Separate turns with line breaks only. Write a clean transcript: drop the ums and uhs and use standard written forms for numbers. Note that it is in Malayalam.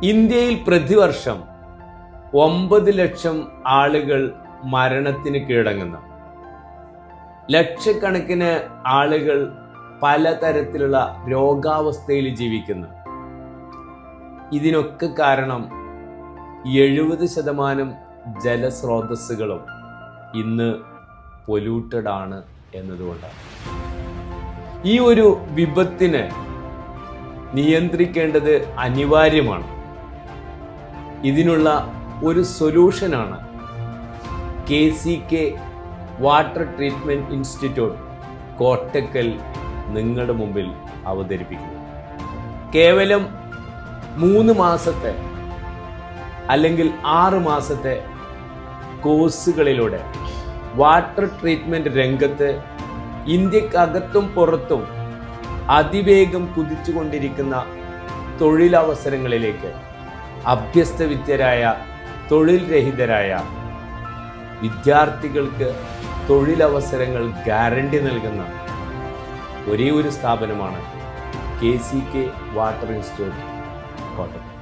ഇന്ത്യയിൽ പ്രതിവർഷം 9 ലക്ഷം ആളുകൾ മരണത്തിന് കീഴടങ്ങുന്നു. ലക്ഷക്കണക്കിന് ആളുകൾ പലതരത്തിലുള്ള രോഗാവസ്ഥയിൽ ജീവിക്കുന്നു. ഇതിനൊക്കെ കാരണം 70% ജലസ്രോതസ്സുകളും ഇന്ന് പൊല്യൂട്ടഡ് ആണ് എന്നതുകൊണ്ടാണ്. ഈ ഒരു വിപത്തിനെ നിയന്ത്രിക്കേണ്ടത് അനിവാര്യമാണ്. ഇതിനുള്ള ഒരു സൊല്യൂഷനാണ് KCK water treatment institute Kottakkal നിങ്ങളുടെ മുമ്പിൽ അവതരിപ്പിക്കുന്നു. കേവലം 3 മാസത്തെ അല്ലെങ്കിൽ 6 മാസത്തെ കോഴ്സുകളിലൂടെ വാട്ടർ ട്രീറ്റ്മെൻറ്റ് രംഗത്ത് ഇന്ത്യക്കകത്തും പുറത്തും അതിവേഗം കുതിച്ചുകൊണ്ടിരിക്കുന്ന തൊഴിലവസരങ്ങളിലേക്ക് അഭ്യസ്തവിദ്യരായ തൊഴിൽ രഹിതരായ വിദ്യാർത്ഥികൾക്ക് തൊഴിലവസരങ്ങൾ ഗ്യാരണ്ടി നൽകുന്ന ഒരേ ഒരു സ്ഥാപനമാണ് KCK വാട്ടർ ഇൻസ്റ്റിറ്റ്യൂട്ട് കോട്ടയം.